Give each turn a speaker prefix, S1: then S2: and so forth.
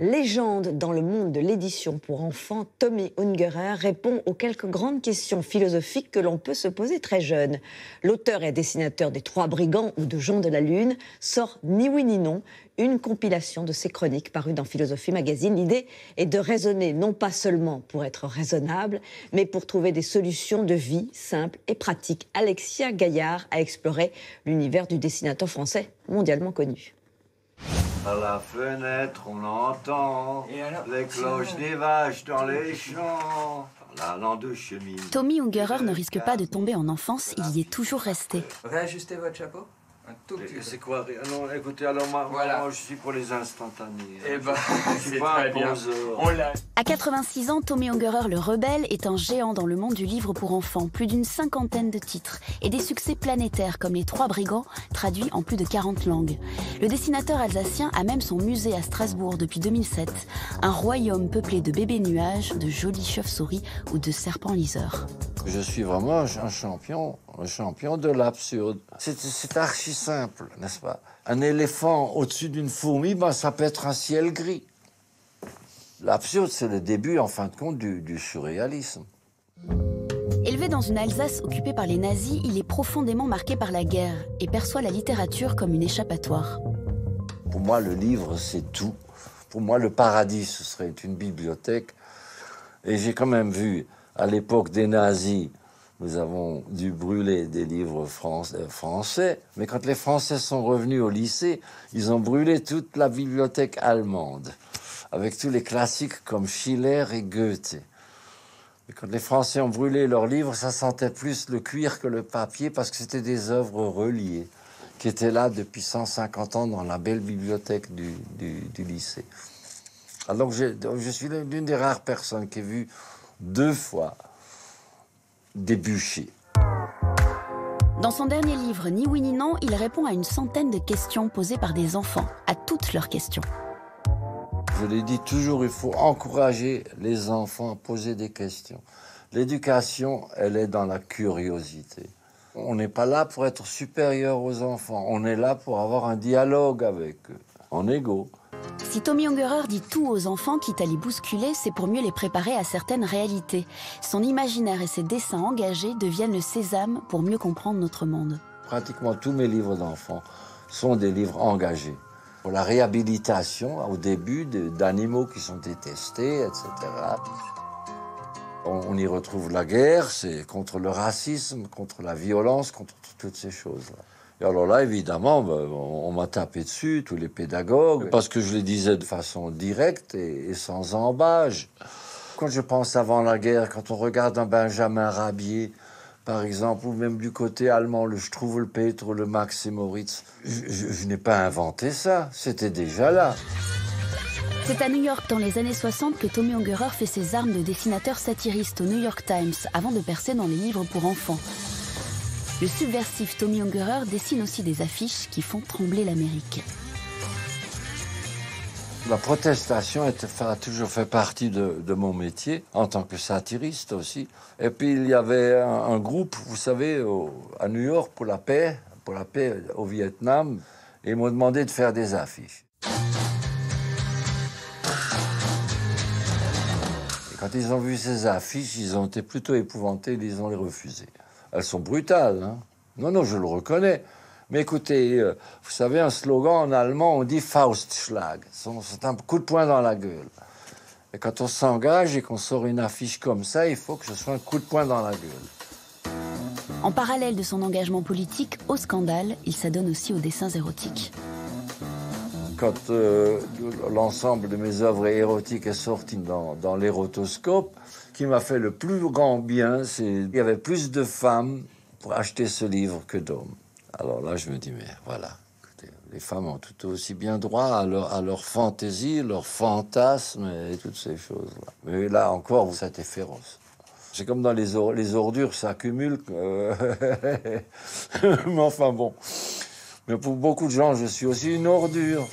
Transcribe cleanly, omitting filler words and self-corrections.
S1: Légende dans le monde de l'édition pour enfants, Tommy Ungerer répond aux quelques grandes questions philosophiques que l'on peut se poser très jeune. L'auteur et dessinateur des Trois Brigands ou de Jean de la Lune sort Ni oui ni non, une compilation de ses chroniques parues dans Philosophie Magazine. L'idée est de raisonner non pas seulement pour être raisonnable, mais pour trouver des solutions de vie simples et pratiques. Alexia Gaillard a exploré l'univers du dessinateur français mondialement connu.
S2: À la fenêtre, on entend les cloches des vaches dans les champs. La lande chemise.
S3: Tommy Ungerer ne risque pas de tomber en enfance, il y est toujours resté.
S4: Réajustez votre chapeau. Un tout petit peu.
S2: C'est quoi? Non, écoutez, alors moi,
S4: Voilà.
S2: moi, je suis pour les instantanés.
S4: Eh ben,
S2: je suis
S4: c'est
S2: pas
S4: très
S2: un
S4: bien.
S2: poseur.
S4: On l'a.
S3: À 86 ans, Tommy Ungerer le rebelle est un géant dans le monde du livre pour enfants, plus d'une cinquantaine de titres et des succès planétaires comme Les Trois Brigands, traduits en plus de 40 langues. Le dessinateur alsacien a même son musée à Strasbourg depuis 2007, un royaume peuplé de bébés nuages, de jolies chauves-souris ou de serpents liseurs.
S5: Je suis vraiment un champion de l'absurde. C'est archi simple, n'est-ce pas? Un éléphant au-dessus d'une fourmi, ben, ça peut être un ciel gris. L'absurde, c'est le début, en fin de compte, du surréalisme.
S3: Élevé dans une Alsace occupée par les nazis, il est profondément marqué par la guerre et perçoit la littérature comme une échappatoire.
S5: Pour moi, le livre, c'est tout. Pour moi, le paradis, ce serait une bibliothèque. Et j'ai quand même vu, à l'époque des nazis, nous avons dû brûler des livres français. Mais quand les Français sont revenus au lycée, ils ont brûlé toute la bibliothèque allemande, avec tous les classiques comme Schiller et Goethe. Et quand les Français ont brûlé leurs livres, ça sentait plus le cuir que le papier, parce que c'était des œuvres reliées, qui étaient là depuis 150 ans dans la belle bibliothèque du lycée. Alors je suis l'une des rares personnes qui ai vu 2 fois des bûchers.
S3: Dans son dernier livre, Ni oui ni non, il répond à une centaine de questions posées par des enfants, à toutes leurs questions.
S5: Je l'ai dit toujours, il faut encourager les enfants à poser des questions. L'éducation, elle est dans la curiosité. On n'est pas là pour être supérieur aux enfants, on est là pour avoir un dialogue avec eux, en égaux.
S3: Si Tommy Ungerer dit tout aux enfants, quitte à les bousculer, c'est pour mieux les préparer à certaines réalités. Son imaginaire et ses dessins engagés deviennent le sésame pour mieux comprendre notre monde.
S5: Pratiquement tous mes livres d'enfants sont des livres engagés. Pour la réhabilitation, au début, d'animaux qui sont détestés, etc. On y retrouve la guerre, c'est contre le racisme, contre la violence, contre toutes ces choses-là. Et alors là, évidemment, on m'a tapé dessus, tous les pédagogues, parce que je les disais de façon directe et sans embâge. Quand je pense avant la guerre, quand on regarde un Benjamin Rabier, par exemple, ou même du côté allemand, le Struwwelpeter ou le Max et Moritz, je n'ai pas inventé ça, c'était déjà là.
S3: C'est à New York dans les années 60 que Tommy Ungerer fait ses armes de dessinateur satiriste au New York Times, avant de percer dans les livres pour enfants. Le subversif Tommy Ungerer dessine aussi des affiches qui font trembler l'Amérique.
S5: La protestation a toujours fait partie de mon métier, en tant que satiriste aussi. Et puis il y avait un groupe, vous savez, à New York pour la paix au Vietnam, et ils m'ont demandé de faire des affiches. Et quand ils ont vu ces affiches, ils ont été plutôt épouvantés, ils ont les refusées. Elles sont brutales, hein. Non, je le reconnais. Mais écoutez, vous savez, un slogan en allemand, on dit Faustschlag. C'est un coup de poing dans la gueule. Et quand on s'engage et qu'on sort une affiche comme ça, il faut que ce soit un coup de poing dans la gueule.
S3: En parallèle de son engagement politique, au scandale, il s'adonne aussi aux dessins érotiques.
S5: Quand l'ensemble de mes œuvres érotiques est sorti dans l'érotoscope, ce qui m'a fait le plus grand bien, c'est qu'il y avait plus de femmes pour acheter ce livre que d'hommes. Alors là, je me dis, mais voilà, écoutez, les femmes ont tout aussi bien droit à leur fantaisie, leur fantasme et toutes ces choses-là. Mais là encore, c'était féroce. C'est comme dans les ordures, ça accumule. Mais enfin bon. Mais pour beaucoup de gens, je suis aussi une ordure.